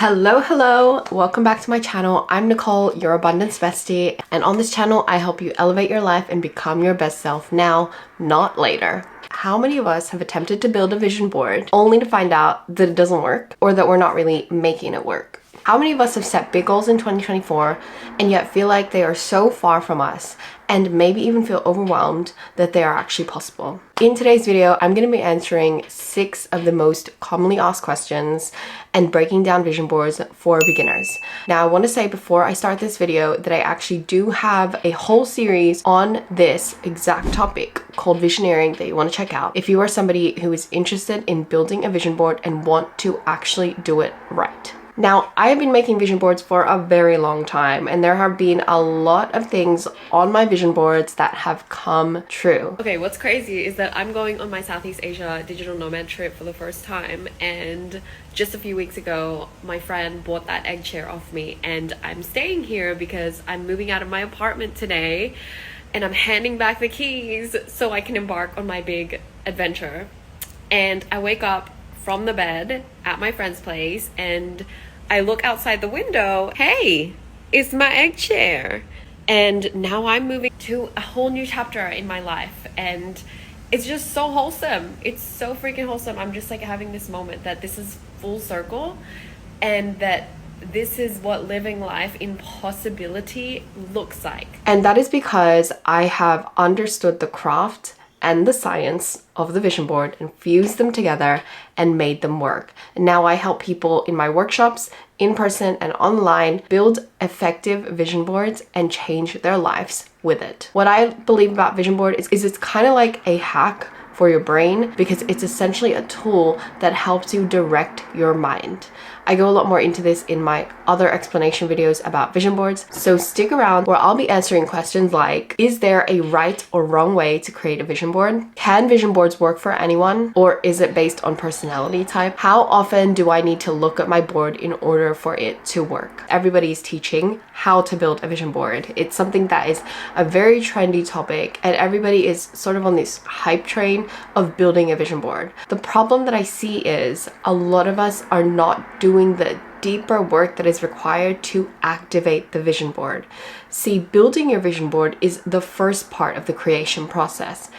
Hello, welcome back to my channel. I'm Nicole, your abundance bestie, and on this channel I help you elevate your life and become your best self now, not later. How many of us have attempted to build a vision board only to find out that it doesn't work or that we're not really making it work? How many of us have set big goals in 2024 and yet feel like they are so far from us and maybe even feel overwhelmed that they are actually possible? In today's video, I'm going to be answering 6 of the most commonly asked questions and breaking down vision boards for beginners. Now, I want to say before I start this video that I actually do have a whole series on this exact topic called visioneering that you want to check out if you are somebody who is interested in building a vision board and want to actually do it right. Now, I have been making vision boards for a very long time, and there have been a lot of things on my vision boards that have come true. Okay, what's crazy is that I'm going on my Southeast Asia digital nomad trip for the first time, and just a few weeks ago, my friend bought that egg chair off me, and I'm staying here because I'm moving out of my apartment today, and I'm handing back the keys so I can embark on my big adventure. And I wake up from the bed at my friend's place, and I look outside the window. Hey, it's my egg chair. And now I'm moving to a whole new chapter in my life, and it's just so wholesome. It's so freaking wholesome. I'm just like having this moment that this is full circle and that this is what living life in possibility looks like. And that is because I have understood the craft and the science of the vision board and fused them together and made them work. And now I help people in my workshops, in person and online, build effective vision boards and change their lives with it. What I believe about vision board is it's kind of like a hack for your brain, because it's essentially a tool that helps you direct your mind. I go a lot more into this in my other explanation videos about vision boards, so stick around where I'll be answering questions like, is there a right or wrong way to create a vision board? Can vision boards work for anyone, or is it based on personality type? How often do I need to look at my board in order for it to work? Everybody's teaching how to build a vision board. It's something that is a very trendy topic, and everybody is sort of on this hype train of building a vision board. The problem that I see is a lot of us are not doing the deeper work that is required to activate the vision board. See, building your vision board is the first part of the creation process.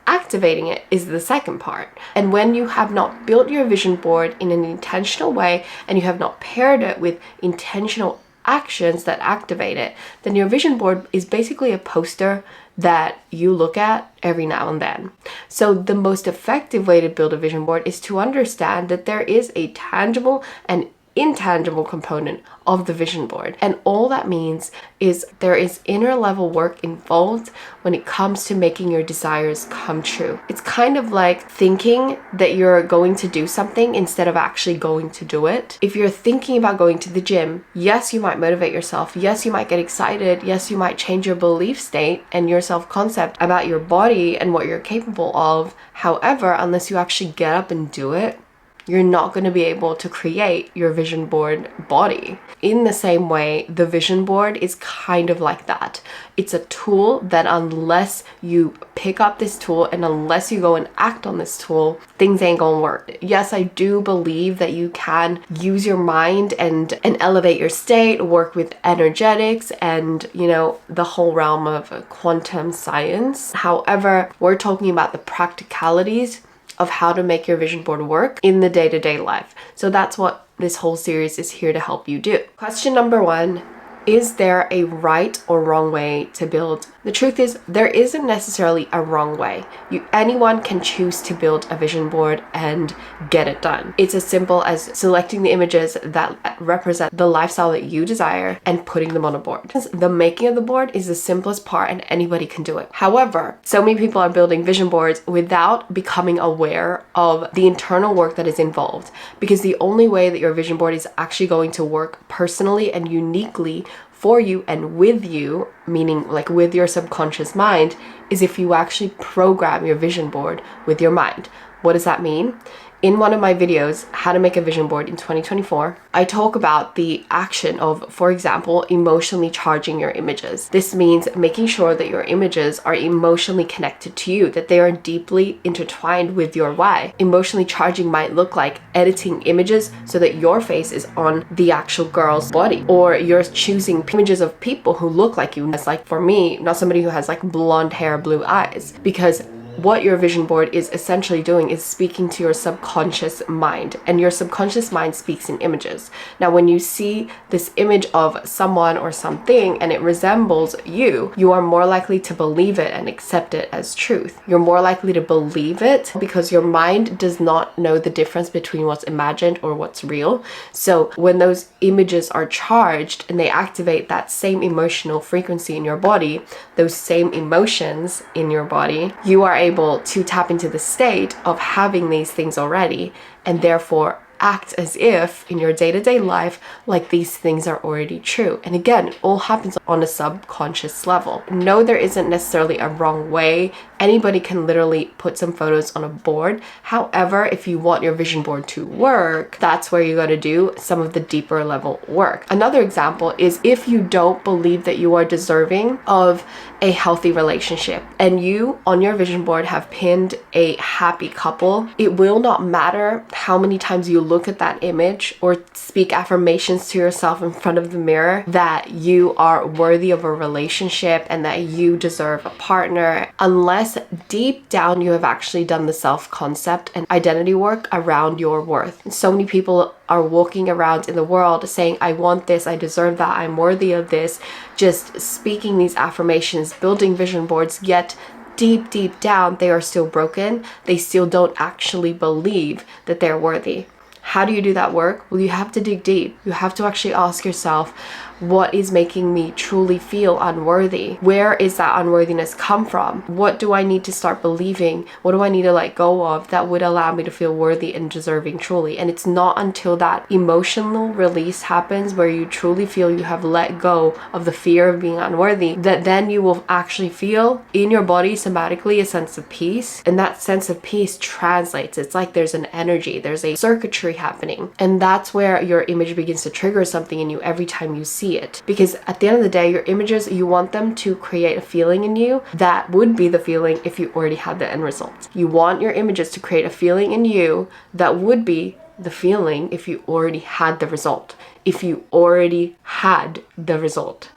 Activating it is the second part. And when you have not built your vision board in an intentional way and you have not paired it with intentional actions that activate it, then your vision board is basically a poster that you look at every now and then. So the most effective way to build a vision board is to understand that there is a tangible and intangible component of the vision board. And all that means is there is inner level work involved when it comes to making your desires come true. It's kind of like thinking that you're going to do something instead of actually going to do it. If you're thinking about going to the gym, yes, you might motivate yourself. Yes, you might get excited. Yes, you might change your belief state and your self-concept about your body and what you're capable of. However, unless you actually get up and do it, you're not going to be able to create your vision board body. In the same way, the vision board is kind of like that. It's a tool that unless you pick up this tool and unless you go and act on this tool, things ain't gonna work. Yes, I do believe that you can use your mind and elevate your state, work with energetics and, the whole realm of quantum science. However, we're talking about the practicalities of how to make your vision board work in the day-to-day life. So that's what this whole series is here to help you do. Question number 1, is there a right or wrong way to build? The truth is, there isn't necessarily a wrong way. Anyone can choose to build a vision board and get it done. It's as simple as selecting the images that represent the lifestyle that you desire and putting them on a board. The making of the board is the simplest part and anybody can do it. However, so many people are building vision boards without becoming aware of the internal work that is involved, because the only way that your vision board is actually going to work personally and uniquely for you and with you, meaning like with your subconscious mind, is if you actually program your vision board with your mind. What does that mean? In one of my videos, How to Make a Vision Board in 2024, I talk about the action of, for example, emotionally charging your images. This means making sure that your images are emotionally connected to you, that they are deeply intertwined with your why. Emotionally charging might look like editing images so that your face is on the actual girl's body, or you're choosing images of people who look like you. It's like, for me, not somebody who has like blonde hair, blue eyes, because what your vision board is essentially doing is speaking to your subconscious mind, and your subconscious mind speaks in images. Now, when you see this image of someone or something and it resembles you, you are more likely to believe it and accept it as truth. You're more likely to believe it because your mind does not know the difference between what's imagined or what's real. So when those images are charged and they activate that same emotional frequency in your body, those same emotions in your body, you are able to tap into the state of having these things already, and therefore act as if in your day-to-day life like these things are already true. And again, it all happens on a subconscious level. No, there isn't necessarily a wrong way. Anybody can literally put some photos on a board. However, if you want your vision board to work, that's where you got to do some of the deeper level work. Another example is if you don't believe that you are deserving of a healthy relationship and you on your vision board have pinned a happy couple, it will not matter how many times you look at that image or speak affirmations to yourself in front of the mirror that you are worthy of a relationship and that you deserve a partner, unless deep down you have actually done the self-concept and identity work around your worth. So many people are walking around in the world saying, I want this, I deserve that, I'm worthy of this, just speaking these affirmations, building vision boards, yet deep down they are still broken. They still don't actually believe that they're worthy. How do you do that work? Well, you have to dig deep. You have to actually ask yourself, what is making me truly feel unworthy? Where is that unworthiness come from? What do I need to start believing? What do I need to let go of that would allow me to feel worthy and deserving truly? And it's not until that emotional release happens where you truly feel you have let go of the fear of being unworthy, that then you will actually feel in your body somatically a sense of peace. And that sense of peace translates. It's like there's an energy, there's a circuitry happening. And that's where your image begins to trigger something in you every time you see it. Because at the end of the day, your images, you want them to create a feeling in you that would be the feeling if you already had the end result. You want your images to create a feeling in you that would be the feeling if you already had the result. If you already had the result.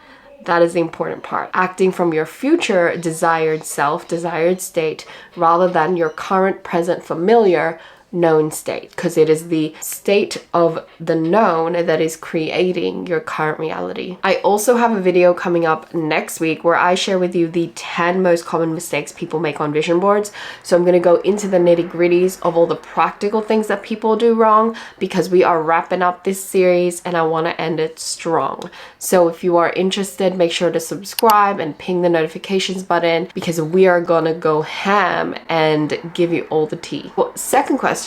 That is the important part. Acting from your future desired self, desired state, rather than your current, present, familiar, known state, because it is the state of the known that is creating your current reality. I also have a video coming up next week where I share with you the 10 most common mistakes people make on vision boards. So I'm going to go into the nitty-gritties of all the practical things that people do wrong, because we are wrapping up this series and I want to end it strong. So if you are interested, make sure to subscribe and ping the notifications button, because we are gonna go ham and give you all the tea. Well, second question,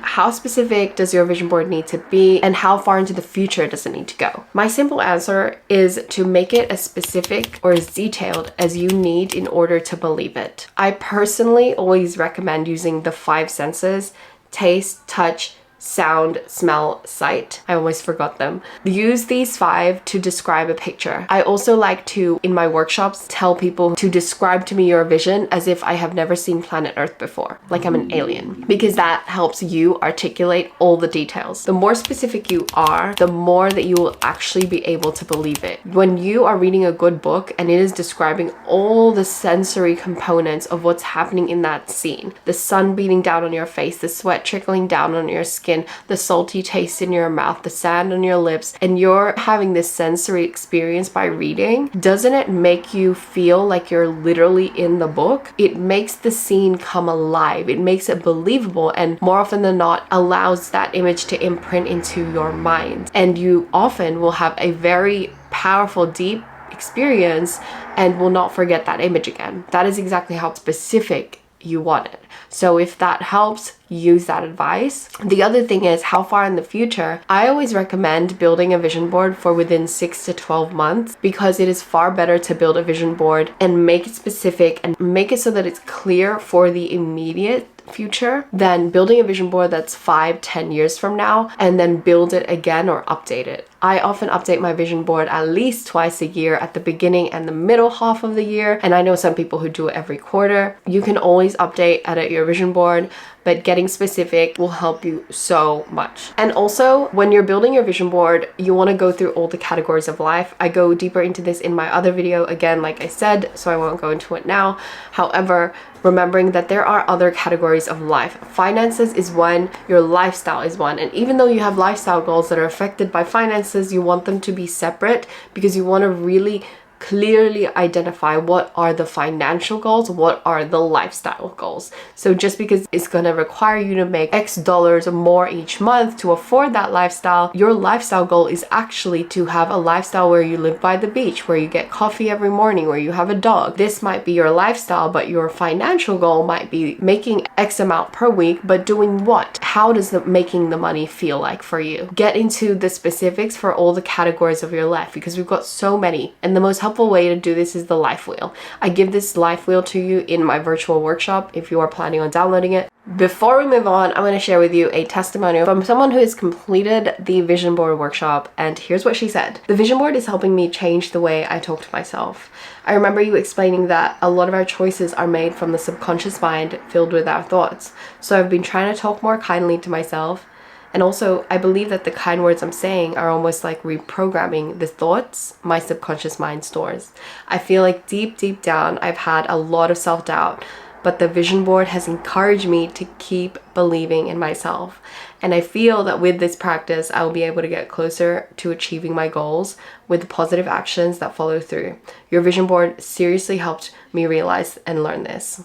how specific does your vision board need to be, and how far into the future does it need to go? My simple answer is to make it as specific or as detailed as you need in order to believe it. I personally always recommend using the 5 senses: taste, touch, sound, smell, sight. I almost forgot them. Use these 5 to describe a picture. I also like to, in my workshops, tell people to describe to me your vision as if I have never seen planet Earth before, like I'm an alien, because that helps you articulate all the details. The more specific you are, the more that you will actually be able to believe it. When you are reading a good book and it is describing all the sensory components of what's happening in that scene, the sun beating down on your face, the sweat trickling down on your skin, the salty taste in your mouth, the sand on your lips, and you're having this sensory experience by reading, doesn't it make you feel like you're literally in the book? It makes the scene come alive. It makes it believable, and more often than not allows that image to imprint into your mind. And you often will have a very powerful, deep experience and will not forget that image again. That is exactly how specific you want it. So if that helps, use that advice. The other thing is, how far in the future? I always recommend building a vision board for within 6 to 12 months, because it is far better to build a vision board and make it specific and make it so that it's clear for the immediate future than building a vision board that's 5-10 years from now and then build it again or update it. I often update my vision board at least twice a year, at the beginning and the middle half of the year, and I know some people who do it every quarter. You can always update, edit your vision board, but getting specific will help you so much. And also, when you're building your vision board, you want to go through all the categories of life. I go deeper into this in my other video, again, like I said, so I won't go into it now. However, remembering that there are other categories of life. Finances is one, your lifestyle is one. And even though you have lifestyle goals that are affected by finances, you want them to be separate because you want to really clearly identify what are the financial goals, what are the lifestyle goals. So just because it's going to require you to make X dollars or more each month to afford that lifestyle, your lifestyle goal is actually to have a lifestyle where you live by the beach, where you get coffee every morning, where you have a dog. This might be your lifestyle, but your financial goal might be making X amount per week, but doing what? How does making the money feel like for you? Get into the specifics for all the categories of your life because we've got so many, and the most helpful way to do this is the life wheel. I give this life wheel to you in my virtual workshop if you are planning on downloading it. Before we move on, I'm going to share with you a testimonial from someone who has completed the vision board workshop, and here's what she said. The vision board is helping me change the way I talk to myself. I remember you explaining that a lot of our choices are made from the subconscious mind filled with our thoughts. So I've been trying to talk more kindly to myself. And also, I believe that the kind words I'm saying are almost like reprogramming the thoughts my subconscious mind stores. I feel like deep down, I've had a lot of self-doubt, but the vision board has encouraged me to keep believing in myself. And I feel that with this practice, I will be able to get closer to achieving my goals with the positive actions that follow through. Your vision board seriously helped me realize and learn this.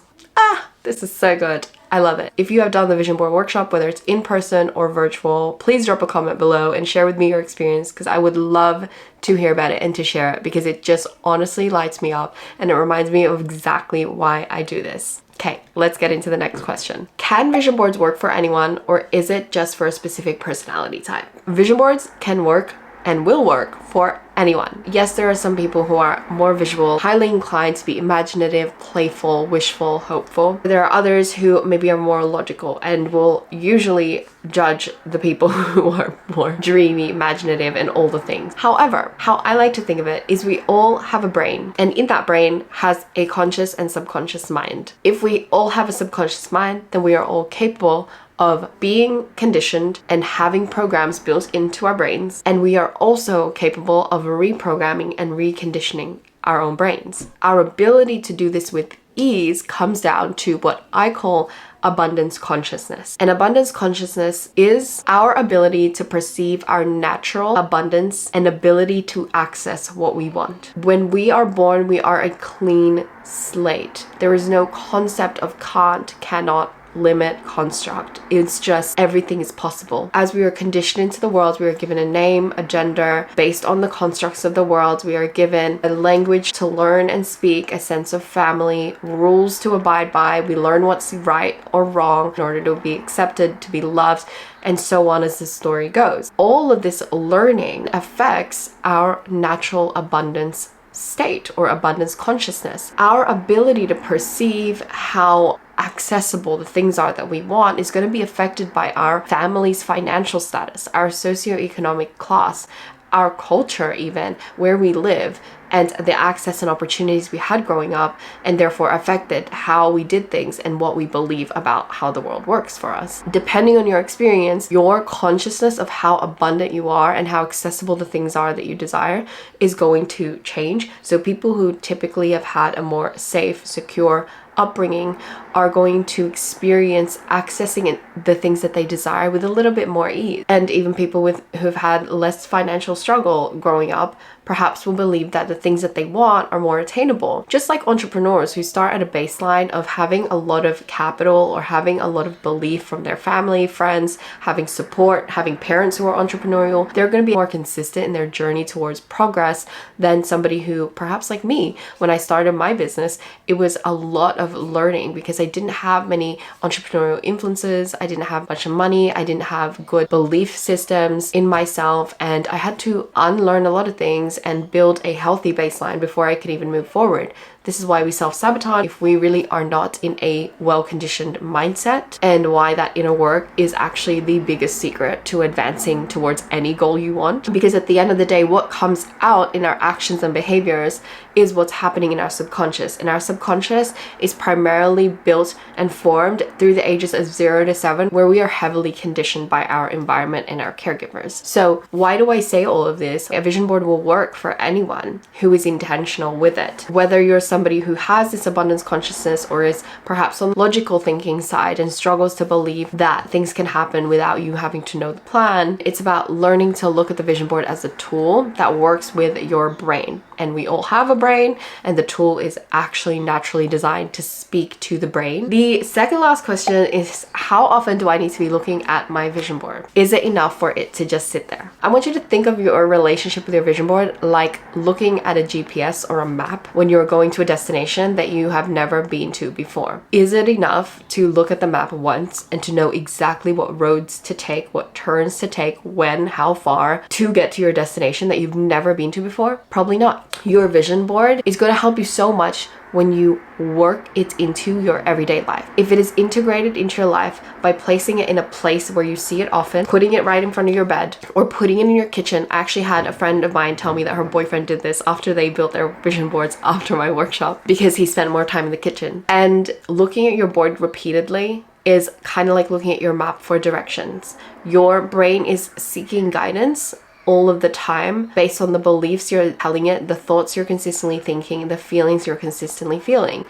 This is so good. I love it. If you have done the vision board workshop, whether it's in person or virtual, please drop a comment below and share with me your experience because I would love to hear about it and to share it because it just honestly lights me up and it reminds me of exactly why I do this. Okay, let's get into the next question. Can vision boards work for anyone or is it just for a specific personality type? Vision boards can work and will work for anyone. Yes, there are some people who are more visual, highly inclined to be imaginative, playful, wishful, hopeful. There are others who maybe are more logical and will usually judge the people who are more dreamy, imaginative, and all the things. However, how I like to think of it is we all have a brain, and in that brain has a conscious and subconscious mind. If we all have a subconscious mind, then we are all capable of being conditioned and having programs built into our brains, and we are also capable of reprogramming and reconditioning our own brains. Our ability to do this with ease comes down to what I call abundance consciousness. And abundance consciousness is our ability to perceive our natural abundance and ability to access what we want. When we are born, we are a clean slate. There is no concept of can't, cannot, limit, construct. It's just everything is possible. As we are conditioned into the world, we are given a name, a gender. Based on the constructs of the world, we are given a language to learn and speak, a sense of family, rules to abide by. We learn what's right or wrong in order to be accepted, to be loved, and so on as the story goes. All of this learning affects our natural abundance state or abundance consciousness. Our ability to perceive how accessible the things are that we want is going to be affected by our family's financial status, our socioeconomic class, our culture, even where we live, and the access and opportunities we had growing up, and therefore affected how we did things and what we believe about how the world works for us. Depending on your experience, your consciousness of how abundant you are and how accessible the things are that you desire is going to change. So people who typically have had a more safe, secure upbringing are going to experience accessing the things that they desire with a little bit more ease. And even people who've had less financial struggle growing up perhaps will believe that the things that they want are more attainable. Just like entrepreneurs who start at a baseline of having a lot of capital or having a lot of belief from their family, friends, having support, having parents who are entrepreneurial, they're going to be more consistent in their journey towards progress than somebody who, perhaps like me, when I started my business, it was a lot of learning because I didn't have many entrepreneurial influences, I didn't have much money, I didn't have good belief systems in myself, and I had to unlearn a lot of things and build a healthy baseline before I could even move forward. This is why we self-sabotage if we really are not in a well-conditioned mindset, and why that inner work is actually the biggest secret to advancing towards any goal you want. Because at the end of the day, what comes out in our actions and behaviors is what's happening in our subconscious. And our subconscious is primarily built and formed through the ages of 0 to 7, where we are heavily conditioned by our environment and our caregivers. So why do I say all of this? A vision board will work for anyone who is intentional with it. Whether you're somebody who has this abundance consciousness or is perhaps on the logical thinking side and struggles to believe that things can happen without you having to know the plan, it's about learning to look at the vision board as a tool that works with your brain. And we all have a brain, and the tool is actually naturally designed to speak to the brain. The second last question is, how often do I need to be looking at my vision board? Is it enough for it to just sit there? I want you to think of your relationship with your vision board like looking at a GPS or a map when you're going to a destination that you have never been to before. Is it enough to look at the map once and to know exactly what roads to take, what turns to take, when, how far to get to your destination that you've never been to before? Probably not. Your vision board is going to help you so much when you work it into your everyday life. If it is integrated into your life by placing it in a place where you see it often, putting it right in front of your bed, or putting it in your kitchen. I actually had a friend of mine tell me that her boyfriend did this after they built their vision boards after my workshop, because he spent more time in the kitchen. And looking at your board repeatedly is kind of like looking at your map for directions. Your brain is seeking guidance all of the time based on the beliefs you're telling it, the thoughts you're consistently thinking, the feelings you're consistently feeling.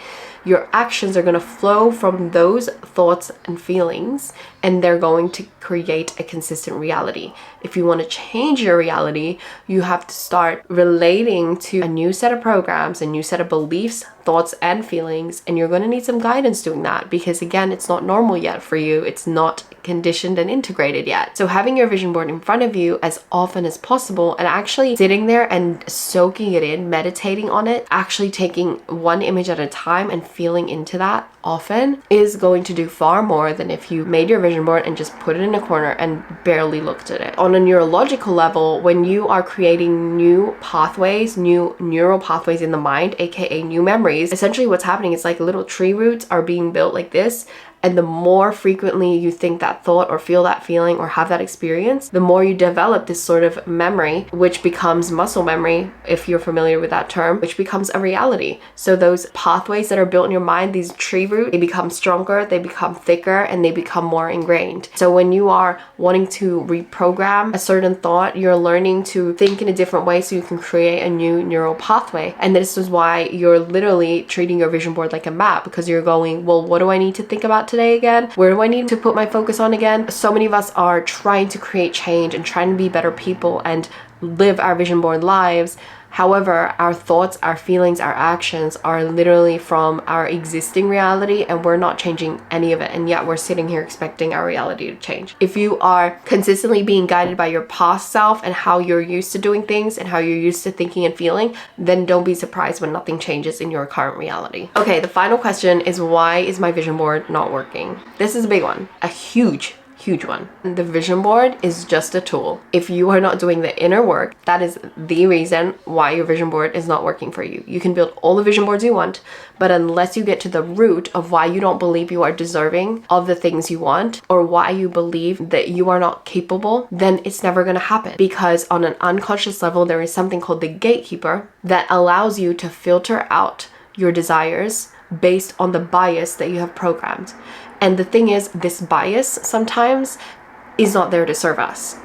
Your actions are going to flow from those thoughts and feelings, and they're going to create a consistent reality. If you want to change your reality, you have to start relating to a new set of programs, a new set of beliefs, thoughts, and feelings, and you're going to need some guidance doing that, because again, it's not normal yet for you. It's not conditioned and integrated yet. So having your vision board in front of you as often as possible, and actually sitting there and soaking it in, meditating on it, actually taking one image at a time and feeling into that often, is going to do far more than if you made your vision board and just put it in a corner and barely looked at it. On a neurological level, when you are creating new pathways, new neural pathways in the mind, aka new memories, essentially what's happening is like little tree roots are being built like this. And the more frequently you think that thought or feel that feeling or have that experience, the more you develop this sort of memory, which becomes muscle memory, if you're familiar with that term, which becomes a reality. So those pathways that are built in your mind, these tree roots, they become stronger, they become thicker, and they become more ingrained. So when you are wanting to reprogram a certain thought, you're learning to think in a different way so you can create a new neural pathway. And this is why you're literally treating your vision board like a map, because you're going, well, what do I need to think about today again? Where do I need to put my focus on again? So many of us are trying to create change and trying to be better people and live our vision board lives. However, our thoughts, our feelings, our actions are literally from our existing reality, and we're not changing any of it. And yet we're sitting here expecting our reality to change. If you are consistently being guided by your past self and how you're used to doing things and how you're used to thinking and feeling, then don't be surprised when nothing changes in your current reality. Okay, the final question is, why is my vision board not working? This is a big one, a huge one. The vision board is just a tool. If you are not doing the inner work, that is the reason why your vision board is not working for you. You can build all the vision boards you want, but unless you get to the root of why you don't believe you are deserving of the things you want, or why you believe that you are not capable, then it's never going to happen. Because on an unconscious level, there is something called the gatekeeper that allows you to filter out your desires based on the bias that you have programmed. And the thing is, this bias sometimes is not there to serve us.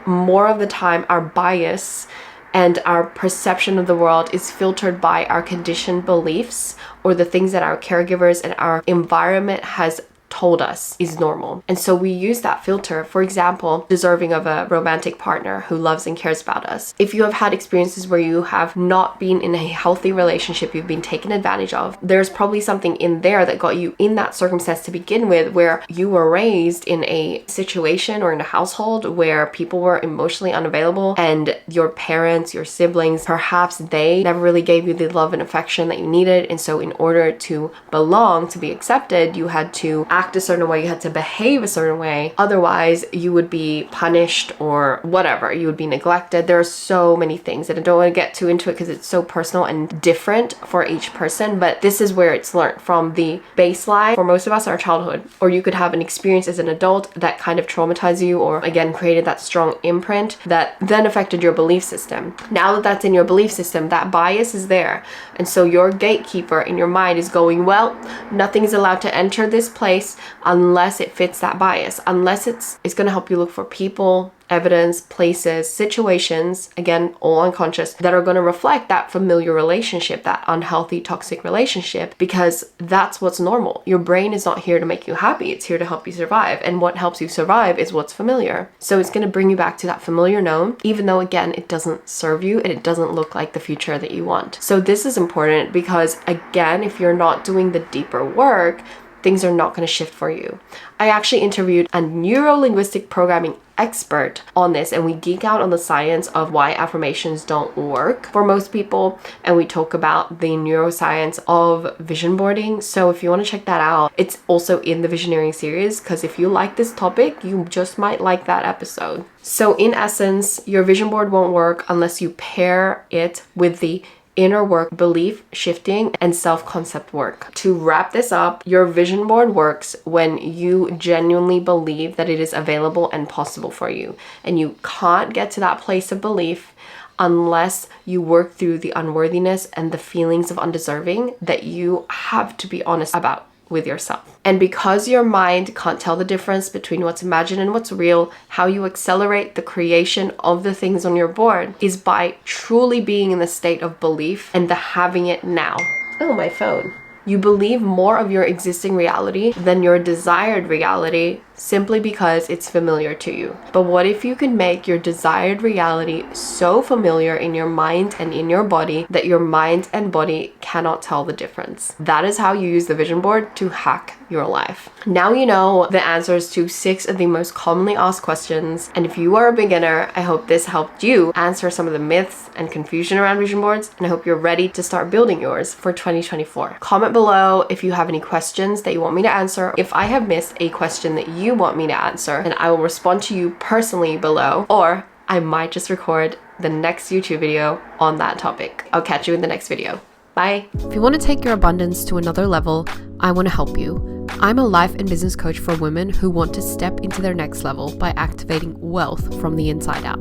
More of the time, our bias and our perception of the world is filtered by our conditioned beliefs or the things that our caregivers and our environment has told us is normal. And so we use that filter. For example, deserving of a romantic partner who loves and cares about us. If you have had experiences where you have not been in a healthy relationship, you've been taken advantage of, there's probably something in there that got you in that circumstance to begin with, where you were raised in a situation or in a household where people were emotionally unavailable, and your parents, your siblings, perhaps they never really gave you the love and affection that you needed. And so in order to belong, to be accepted, you had to act a certain way, you had to behave a certain way. Otherwise, you would be punished or whatever. You would be neglected. There are so many things, and I don't want to get too into it because it's so personal and different for each person, but this is where it's learned from the baseline. For most of us, our childhood, or you could have an experience as an adult that kind of traumatized you, or again, created that strong imprint that then affected your belief system. Now that that's in your belief system, that bias is there. And so your gatekeeper in your mind is going, well, nothing is allowed to enter this place unless it fits that bias, unless it's going to help you look for people, evidence, places, situations, again, all unconscious, that are going to reflect that familiar relationship, that unhealthy, toxic relationship, because that's what's normal. Your brain is not here to make you happy. It's here to help you survive. And what helps you survive is what's familiar. So it's going to bring you back to that familiar known, even though, again, it doesn't serve you and it doesn't look like the future that you want. So this is important because, again, if you're not doing the deeper work, things are not going to shift for you. I actually interviewed a neuro-linguistic programming expert on this, and we geek out on the science of why affirmations don't work for most people, and we talk about the neuroscience of vision boarding. So if you want to check that out, it's also in the Visioneering series, because if you like this topic, you just might like that episode. So in essence, your vision board won't work unless you pair it with the inner work, belief shifting, and self-concept work. To wrap this up, your vision board works when you genuinely believe that it is available and possible for you. And you can't get to that place of belief unless you work through the unworthiness and the feelings of undeserving that you have to be honest about with yourself. And because your mind can't tell the difference between what's imagined and what's real, how you accelerate the creation of the things on your board is by truly being in the state of belief and the having it now. Oh, my phone. You believe more of your existing reality than your desired reality simply because it's familiar to you. But what if you can make your desired reality so familiar in your mind and in your body that your mind and body cannot tell the difference? That is how you use the vision board to hack your life. Now you know the answers to 6 of the most commonly asked questions. And if you are a beginner, I hope this helped you answer some of the myths and confusion around vision boards. And I hope you're ready to start building yours for 2024. Comment below if you have any questions that you want me to answer. If I have missed a question that you want me to answer, and I will respond to you personally below, or I might just record the next YouTube video on that topic. I'll catch you in the next video. Bye. If you want to take your abundance to another level, I want to help you. I'm a life and business coach for women who want to step into their next level by activating wealth from the inside out.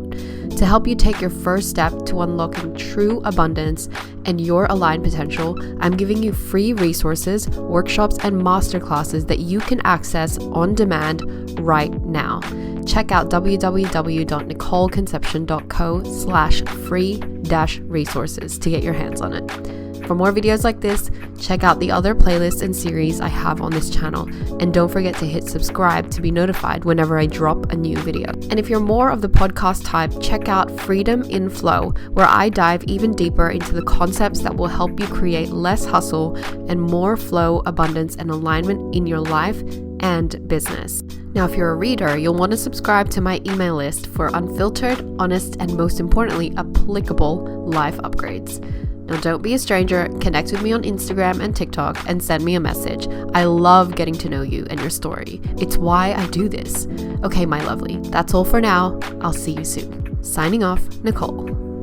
To help you take your first step to unlocking true abundance and your aligned potential, I'm giving you free resources, workshops, and masterclasses that you can access on demand right now. Check out www.nicoleconception.co/free-resources to get your hands on it. For more videos like this, check out the other playlists and series I have on this channel, and don't forget to hit subscribe to be notified whenever I drop a new video. And if you're more of the podcast type, check out Freedom in Flow, where I dive even deeper into the concepts that will help you create less hustle and more flow, abundance, and alignment in your life and business. Now, if you're a reader, you'll want to subscribe to my email list for unfiltered, honest, and most importantly, applicable life upgrades. Now, don't be a stranger. Connect with me on Instagram and TikTok and send me a message. I love getting to know you and your story. It's why I do this. Okay, my lovely, that's all for now. I'll see you soon. Signing off, Nicole.